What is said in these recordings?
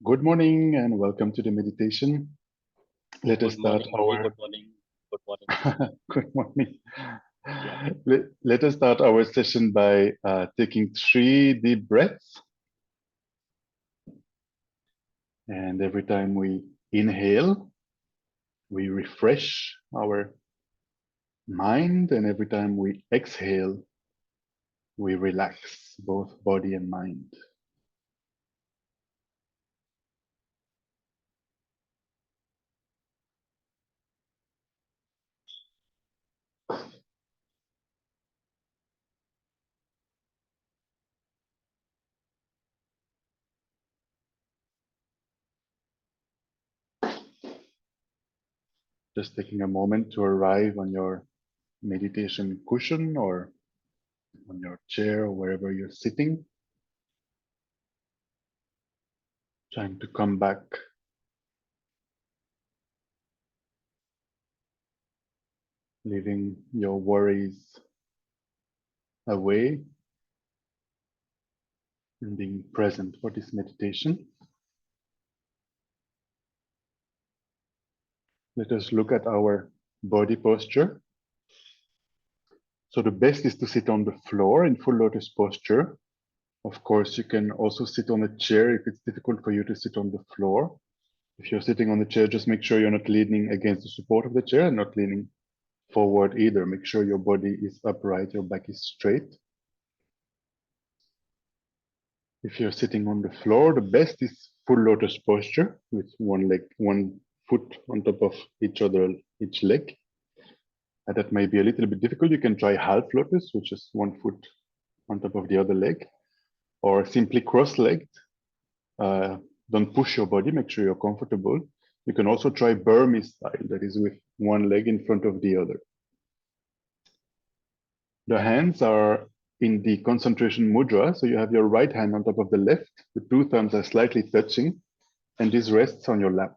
Good morning and welcome to the meditation. Let us Good start morning, Hari. our Good morning. Good morning. good morning. Yeah. Let us start our session by taking 3 deep breaths. And every time we inhale, we refresh our mind. And every time we exhale, we relax both body and mind. Just taking a moment to arrive on your meditation cushion or on your chair or wherever you're sitting. Trying to come back, leaving your worries away and being present for this meditation. Let us look at our body posture. So the best is to sit on the floor in full lotus posture. Of course, you can also sit on a chair if it's difficult for you to sit on the floor. If you're sitting on the chair, just make sure you're not leaning against the support of the chair and not leaning forward either. Make sure your body is upright, your back is straight. If you're sitting on the floor, the best is full lotus posture with one foot on top of each leg. And that may be a little bit difficult. You can try half lotus, which is 1 foot on top of the other leg, or simply cross-legged. Don't push your body, make sure you're comfortable. You can also try Burmese style, that is with one leg in front of the other. The hands are in the concentration mudra, so you have your right hand on top of the left, the 2 thumbs are slightly touching, and this rests on your lap.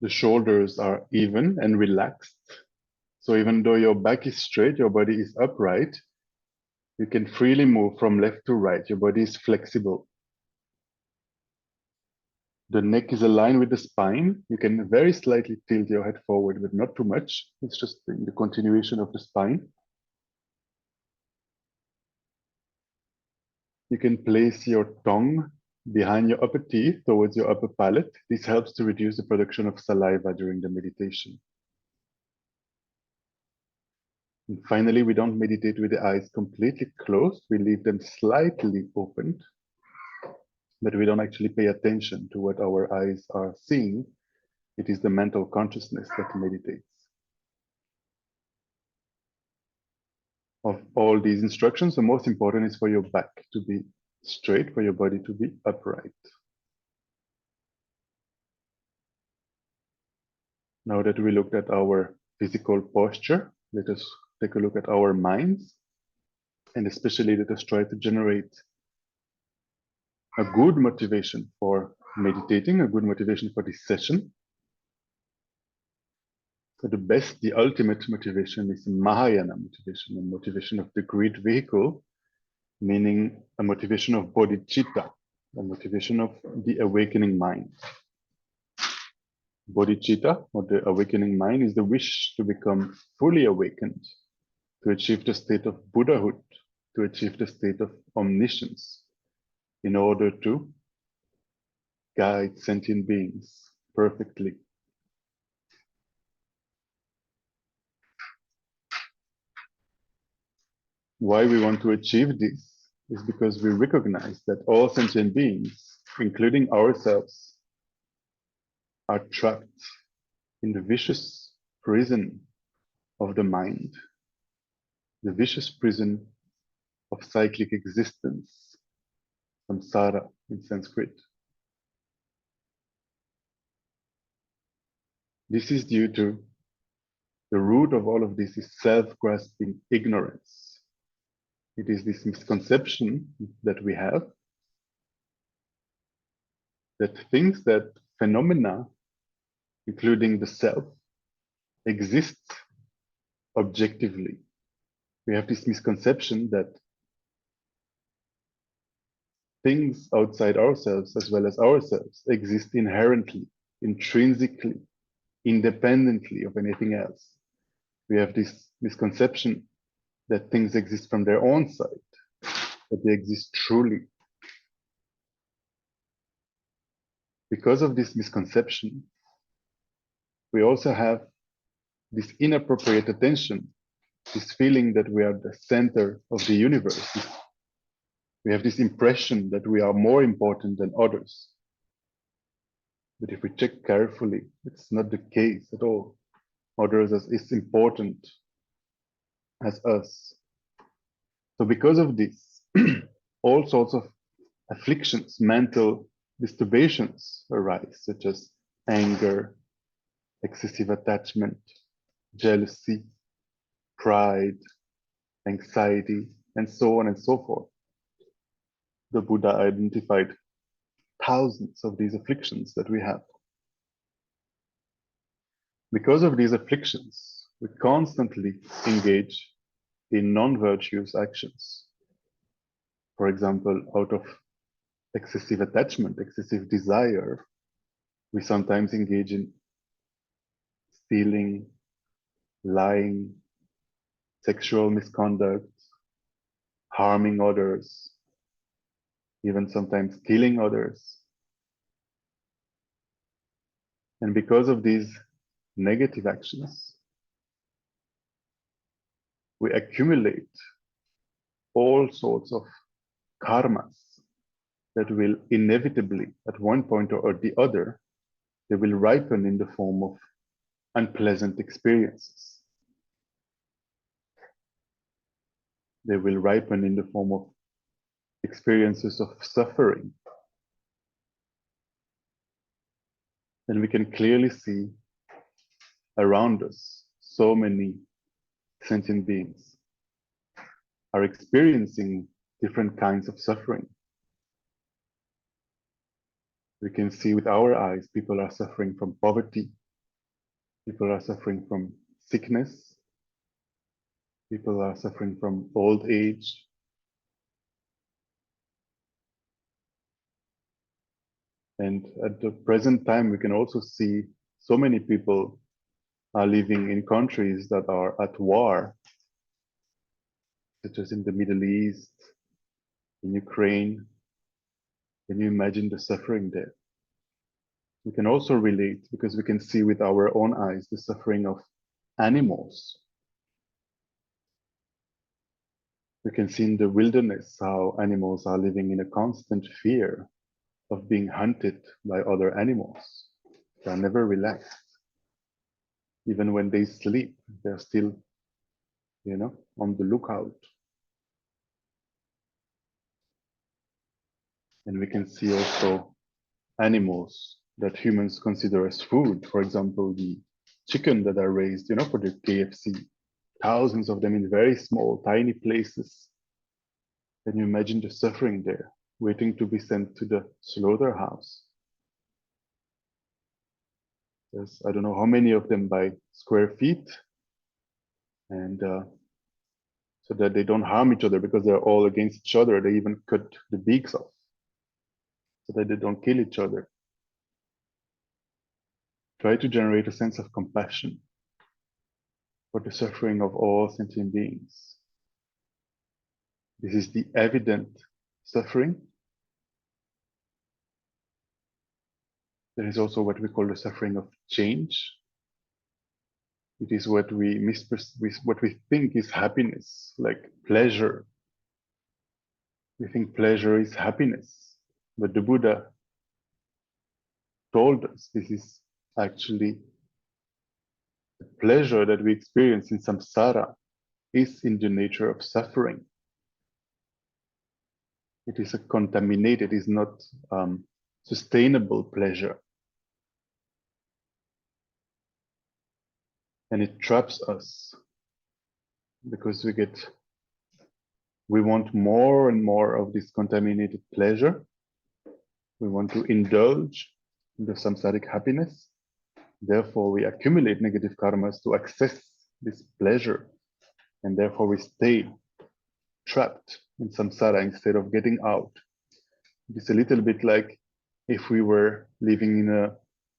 The shoulders are even and relaxed. So even though your back is straight, your body is upright, you can freely move from left to right. Your body is flexible. The neck is aligned with the spine. You can very slightly tilt your head forward, but not too much. It's just in the continuation of the spine. You can place your tongue behind your upper teeth towards your upper palate. This helps to reduce the production of saliva during the meditation. And finally, we don't meditate with the eyes completely closed. We leave them slightly opened, but we don't actually pay attention to what our eyes are seeing. It is the mental consciousness that meditates. Of all these instructions, the most important is for your back to be straight, for your body to be upright. Now that we looked at our physical posture, let us take a look at our minds, and especially let us try to generate a good motivation for meditating, a good motivation for this session. So the ultimate motivation is Mahayana motivation, a motivation of the great vehicle, meaning a motivation of bodhicitta, a motivation of the awakening mind. Bodhicitta, or the awakening mind, is the wish to become fully awakened, to achieve the state of Buddhahood, to achieve the state of omniscience, in order to guide sentient beings perfectly. Why we want to achieve this is because we recognize that all sentient beings, including ourselves, are trapped in the vicious prison of the mind, the vicious prison of cyclic existence, samsara in Sanskrit. This is due to the root of all of this is self-grasping ignorance. It is this misconception that we have that thinks that phenomena, including the self, exist objectively. We have this misconception that things outside ourselves as well as ourselves exist inherently, intrinsically, independently of anything else. We have this misconception that things exist from their own side, that they exist truly. Because of this misconception, we also have this inappropriate attention, this feeling that we are the center of the universe. We have this impression that we are more important than others. But if we check carefully, it's not the case at all. Others are as important as us. So because of this, all sorts of afflictions, mental disturbations arise, such as anger, excessive attachment, jealousy, pride, anxiety, and so on and so forth. The Buddha identified thousands of these afflictions that we have. Because of these afflictions, we constantly engage in non-virtuous actions. For example, out of excessive attachment, excessive desire, we sometimes engage in stealing, lying, sexual misconduct, harming others, even sometimes killing others. And because of these negative actions, we accumulate all sorts of karmas that will inevitably, at one point or the other, they will ripen in the form of unpleasant experiences. They will ripen in the form of experiences of suffering. And we can clearly see around us so many sentient beings are experiencing different kinds of suffering. We can see with our eyes people are suffering from poverty, people are suffering from sickness, people are suffering from old age. And at the present time, we can also see so many people are living in countries that are at war, such as in the Middle East, in Ukraine. Can you imagine the suffering there? We can also relate because we can see with our own eyes the suffering of animals. We can see in the wilderness how animals are living in a constant fear of being hunted by other animals. They are never relaxed. Even when they sleep, they're still, on the lookout. And we can see also animals that humans consider as food. For example, the chicken that are raised, for the KFC. Thousands of them in very small, tiny places. Can you imagine the suffering there, waiting to be sent to the slaughterhouse? There's, I don't know how many of them by square feet, and so that they don't harm each other because they're all against each other. They even cut the beaks off so that they don't kill each other. Try to generate a sense of compassion for the suffering of all sentient beings. This is the evident suffering. There is also what we call the suffering of change. It is what what we think is happiness, like pleasure. We think pleasure is happiness, but the Buddha told us this is actually the pleasure that we experience in samsara is in the nature of suffering. It is a contaminated, it is not sustainable pleasure. And it traps us because we want more and more of this contaminated pleasure. We want to indulge in the samsaric happiness. Therefore, we accumulate negative karmas to access this pleasure. And therefore, we stay trapped in samsara instead of getting out. It's a little bit like if we were living in a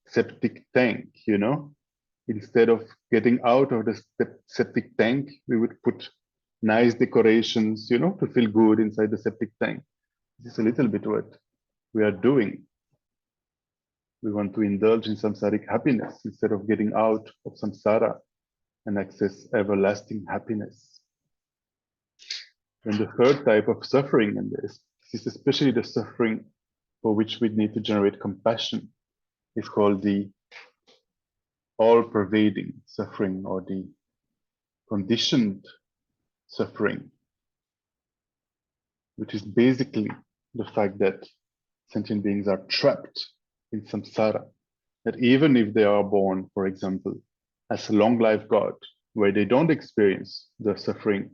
septic tank, you know? Instead of getting out of the septic tank, we would put nice decorations, you know, to feel good inside the septic tank. This is a little bit what we are doing. We want to indulge in samsaric happiness instead of getting out of samsara and access everlasting happiness. And the third type of suffering, and this is especially the suffering for which we need to generate compassion, is called the all-pervading suffering or the conditioned suffering, which is basically the fact that sentient beings are trapped in samsara, that even if they are born, for example, as a long-life God, where they don't experience the suffering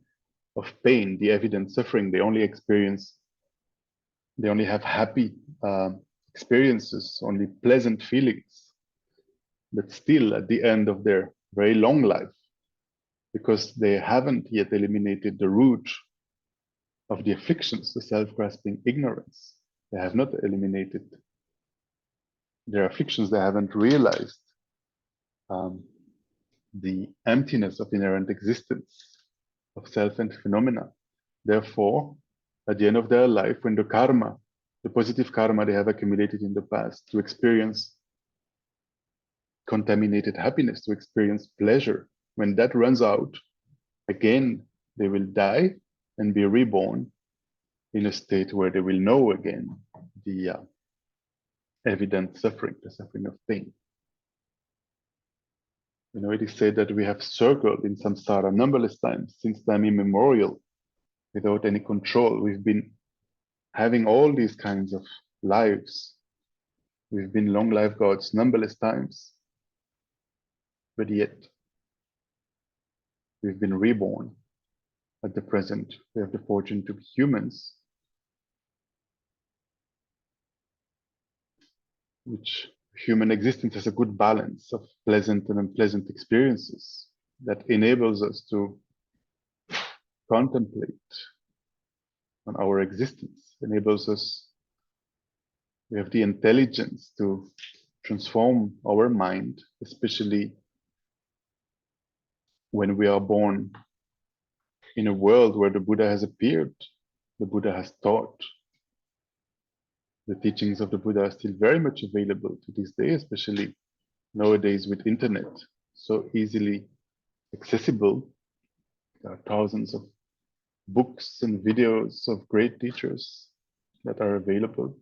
of pain, the evident suffering, they only have happy experiences, only pleasant feelings, but still at the end of their very long life, because they haven't yet eliminated the root of the afflictions, the self-grasping ignorance. They have not eliminated their afflictions. They haven't realized the emptiness of inherent existence of self and phenomena. Therefore, at the end of their life, when the karma, the positive karma they have accumulated in the past to experience contaminated happiness, to experience pleasure, when that runs out, again, they will die and be reborn in a state where they will know again the evident suffering, the suffering of pain. You know, it is said that we have circled in samsara numberless times since time immemorial without any control. We've been having all these kinds of lives. We've been long life gods numberless times, but yet we've been reborn at the present. We have the fortune to be humans, which human existence has a good balance of pleasant and unpleasant experiences that enables us to contemplate on our existence, enables us, we have the intelligence to transform our mind, especially when we are born in a world where the Buddha has appeared, the Buddha has taught. The teachings of the Buddha are still very much available to this day, especially nowadays with internet, so easily accessible. There are thousands of books and videos of great teachers that are available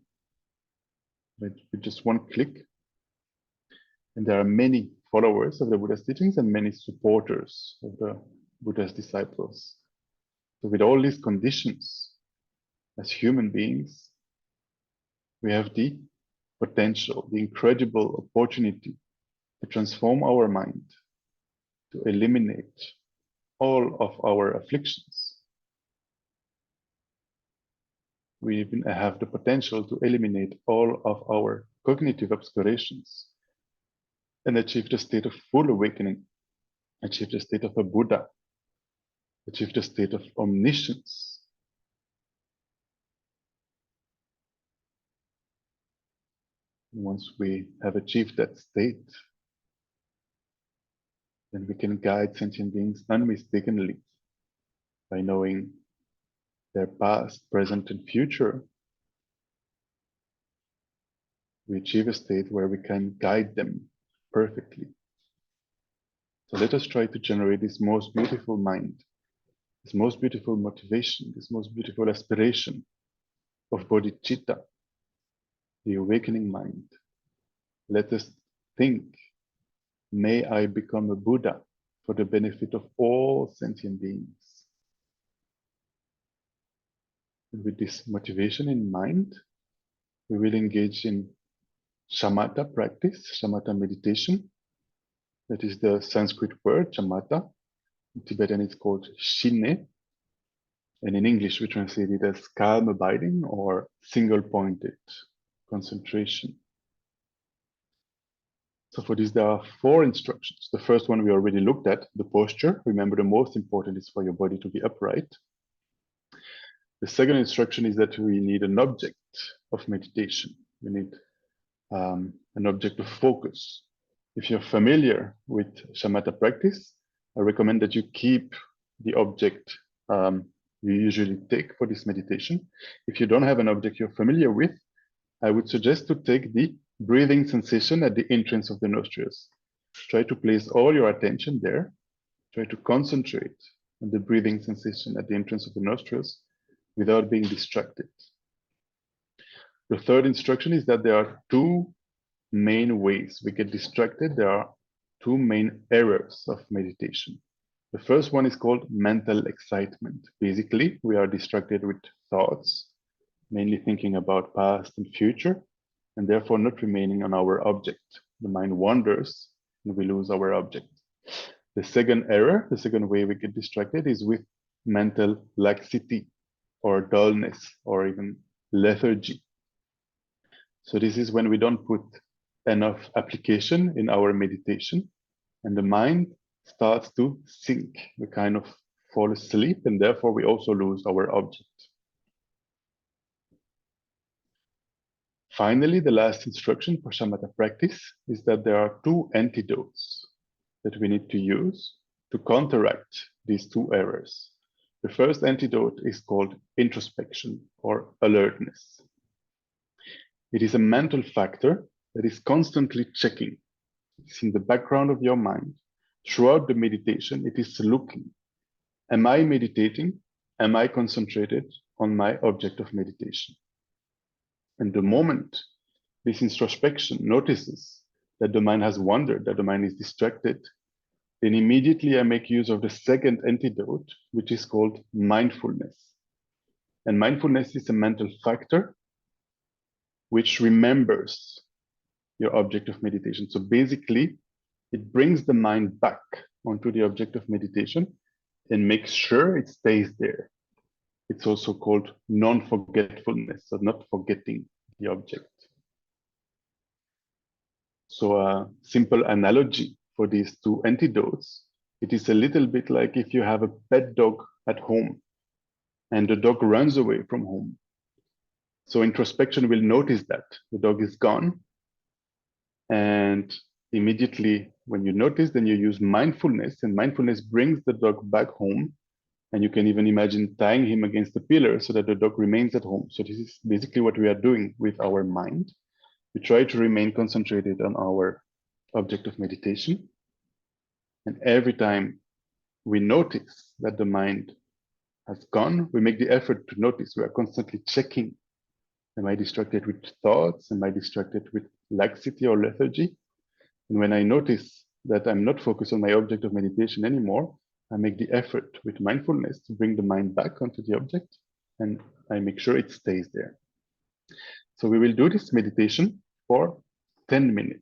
with just one click. And there are many followers of the Buddha's teachings and many supporters of the Buddha's disciples. So with all these conditions, as human beings, we have the potential, the incredible opportunity to transform our mind, to eliminate all of our afflictions. We even have the potential to eliminate all of our cognitive obscurations and achieve the state of full awakening, achieve the state of a Buddha, achieve the state of omniscience. Once we have achieved that state, then we can guide sentient beings unmistakenly by knowing their past, present, and future. We achieve a state where we can guide them perfectly. So let us try to generate this most beautiful mind, this most beautiful motivation, this most beautiful aspiration of bodhicitta, the awakening mind. Let us think, may I become a Buddha for the benefit of all sentient beings. And with this motivation in mind, we will engage in Shamatha practice, Shamatha meditation. That is the Sanskrit word, Shamatha. In Tibetan, it's called Shine. And in English, we translate it as calm abiding or single-pointed concentration. So for this, there are 4 instructions. The first one we already looked at, the posture. Remember, the most important is for your body to be upright. The second instruction is that we need an object. of meditation. We need an object of focus. If you're familiar with shamatha practice, I recommend that you keep the object you usually take for this meditation. If you don't have an object you're familiar with, I would suggest to take the breathing sensation at the entrance of the nostrils. Try to place all your attention there. Try to concentrate on the breathing sensation at the entrance of the nostrils without being distracted. The third instruction is that there are two main ways we get distracted. There are two main errors of meditation. The first one is called mental excitement. Basically, we are distracted with thoughts, mainly thinking about past and future, and therefore not remaining on our object. The mind wanders and we lose our object. The second error, the second way we get distracted is with mental laxity or dullness or even lethargy. So this is when we don't put enough application in our meditation and the mind starts to sink. We kind of fall asleep and therefore we also lose our object. Finally, the last instruction for shamatha practice is that there are two antidotes that we need to use to counteract these two errors. The first antidote is called introspection or alertness. It is a mental factor that is constantly checking. It's in the background of your mind. Throughout the meditation, it is looking. Am I meditating? Am I concentrated on my object of meditation? And the moment this introspection notices that the mind has wandered, that the mind is distracted, then immediately I make use of the second antidote, which is called mindfulness. And mindfulness is a mental factor which remembers your object of meditation. So basically, it brings the mind back onto the object of meditation and makes sure it stays there. It's also called non-forgetfulness, so not forgetting the object. So a simple analogy for these two antidotes, it is a little bit like if you have a pet dog at home and the dog runs away from home. So introspection will notice that the dog is gone. And immediately when you notice, then you use mindfulness, and mindfulness brings the dog back home. And you can even imagine tying him against the pillar so that the dog remains at home. So this is basically what we are doing with our mind. We try to remain concentrated on our object of meditation. And every time we notice that the mind has gone, we make the effort to notice. We are constantly checking. Am I distracted with thoughts? Am I distracted with laxity or lethargy? And when I notice that I'm not focused on my object of meditation anymore, I make the effort with mindfulness to bring the mind back onto the object, and I make sure it stays there. So we will do this meditation for 10 minutes.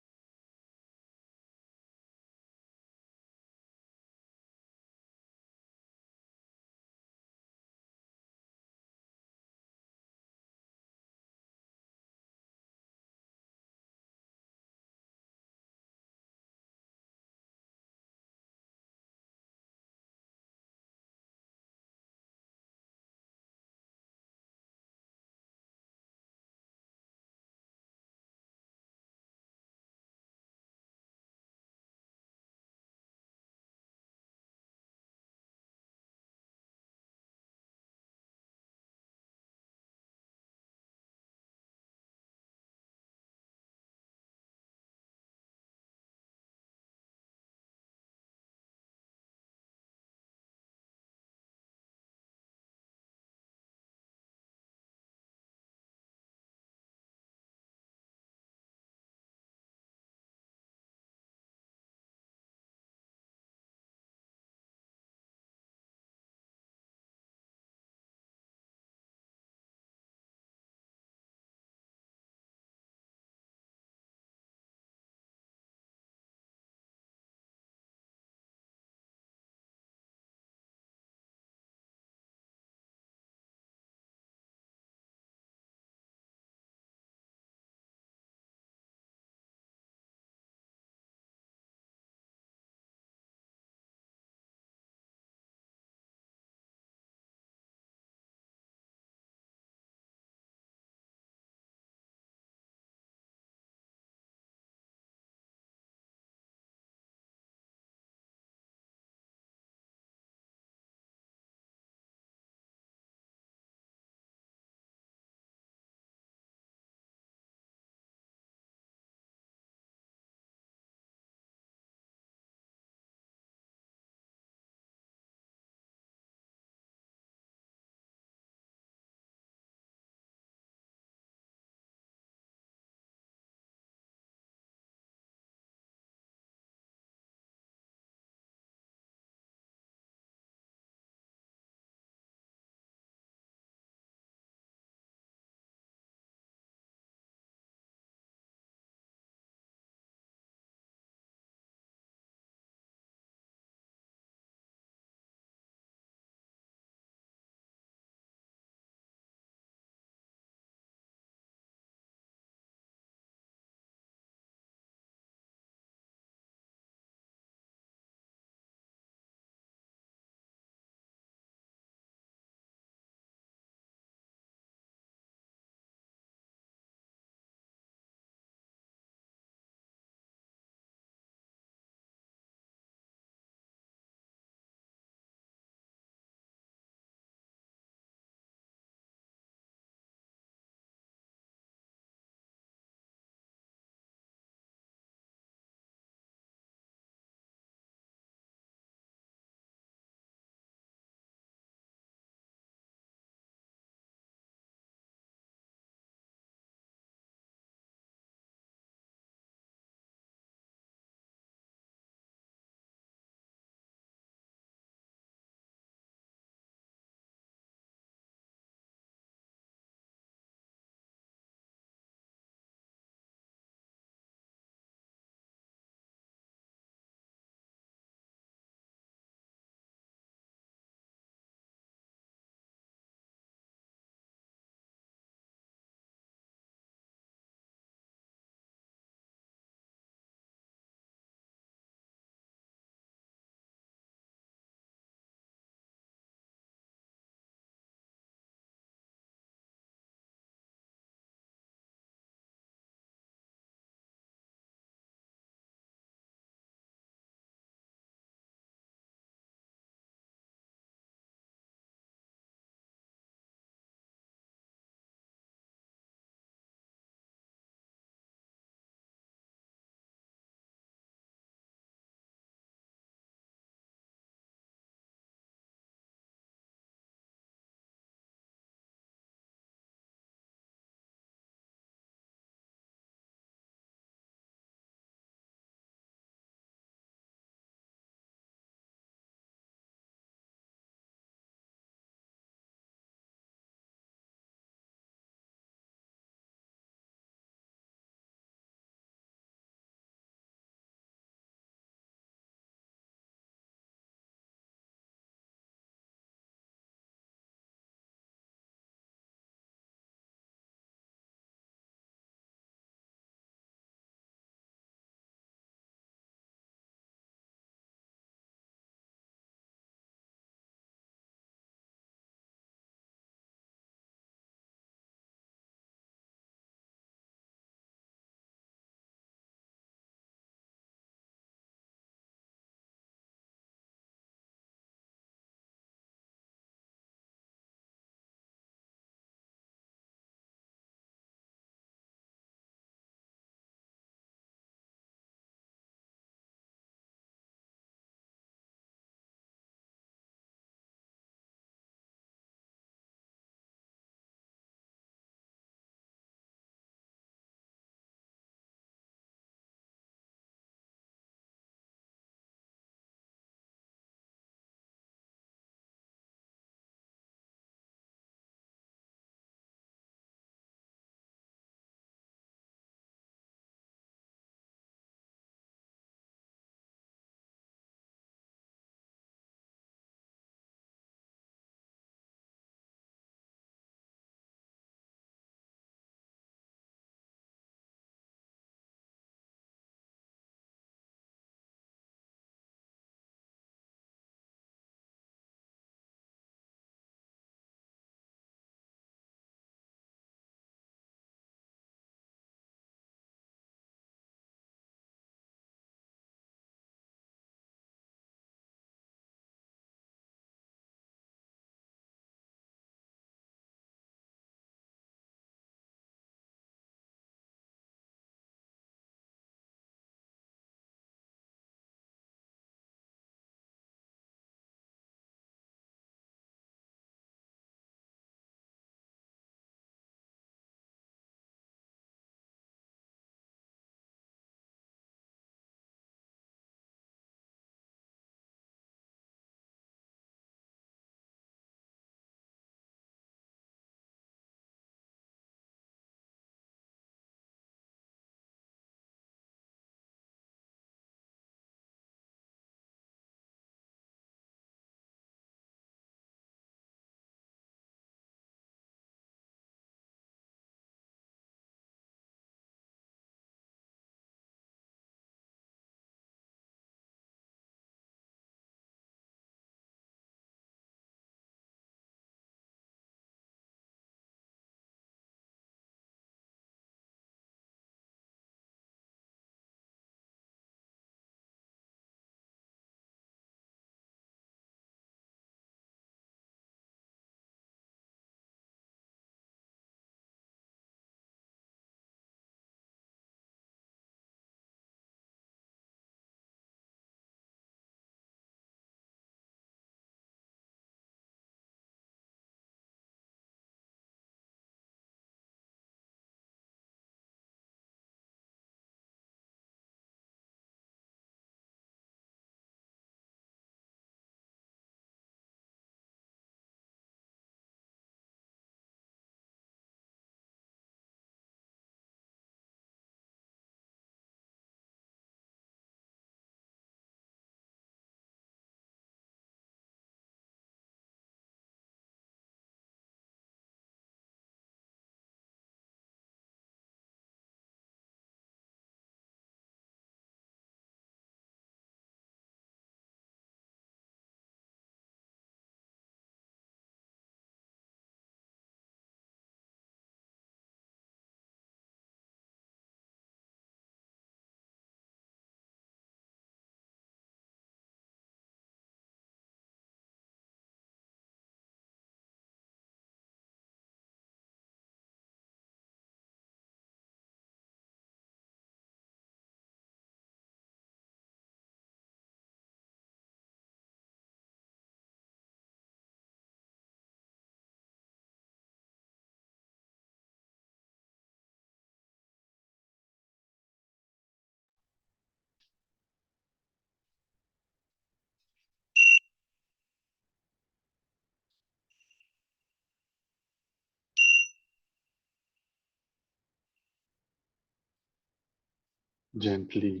Gently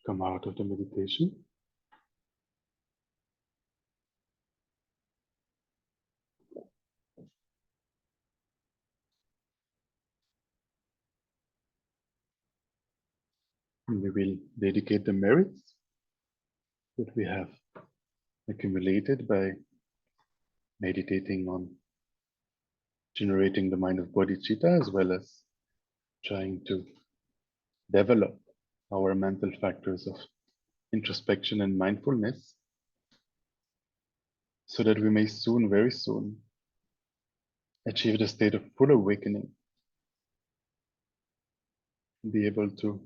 come out of the meditation. And we will dedicate the merits that we have accumulated by meditating on generating the mind of bodhicitta, as well as trying to develop our mental factors of introspection and mindfulness, so that we may soon, very soon, achieve the state of full awakening, be able to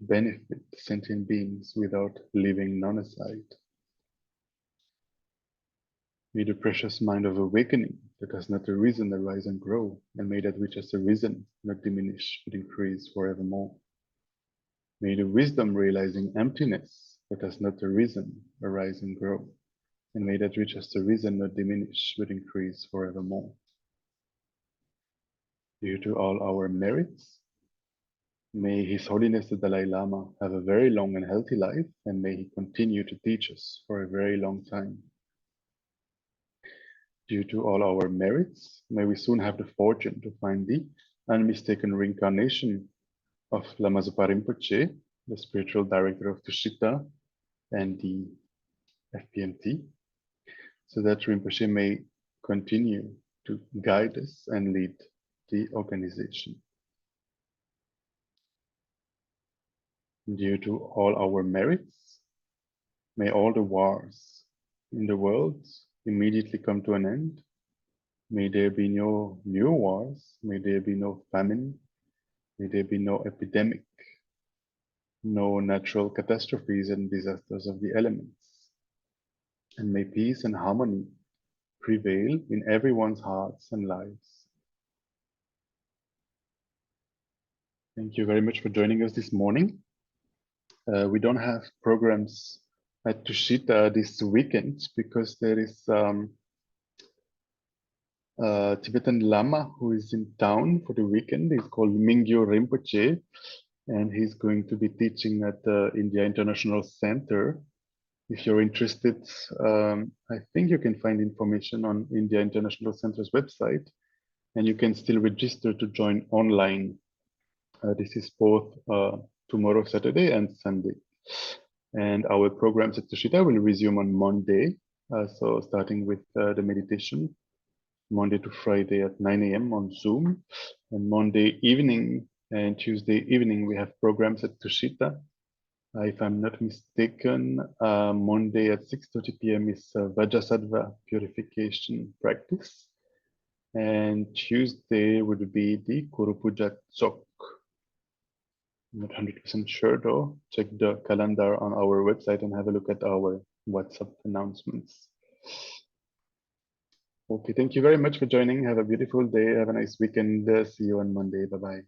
benefit sentient beings without leaving none aside. May the precious mind of awakening that has not arisen arise and grow, and may that which has arisen not diminish but increase forevermore. May the wisdom realizing emptiness that has not arisen arise and grow, and may that which has arisen not diminish but increase forevermore. Due to all our merits, may His Holiness the Dalai Lama have a very long and healthy life, and may he continue to teach us for a very long time. Due to all our merits, may we soon have the fortune to find the unmistaken reincarnation of Lama Zopa Rinpoche, the spiritual director of Tushita and the FPMT, so that Rinpoche may continue to guide us and lead the organization. Due to all our merits, may all the wars in the world immediately come to an end. May there be no new wars. May there be no famine. May there be no epidemic, no natural catastrophes and disasters of the elements. And may peace and harmony prevail in everyone's hearts and lives. Thank you very much for joining us this morning. We don't have programs at Tushita this weekend because there is a Tibetan Lama who is in town for the weekend. He's called Mingyo Rinpoche, and he's going to be teaching at the India International Center. If you're interested, I think you can find information on India International Center's website, and you can still register to join online. This is both tomorrow, Saturday, and Sunday. And our programs at Tushita will resume on Monday. So starting with the meditation, Monday to Friday at 9 a.m. on Zoom. And Monday evening and Tuesday evening, we have programs at Tushita. If I'm not mistaken, Monday at 6:30 p.m. is Vajrasattva purification practice. And Tuesday would be the Guru Puja Chok. I'm not 100% sure though. Check the calendar on our website and have a look at our WhatsApp announcements. Okay, thank you very much for joining. Have a beautiful day. Have a nice weekend. See you on Monday. Bye-bye.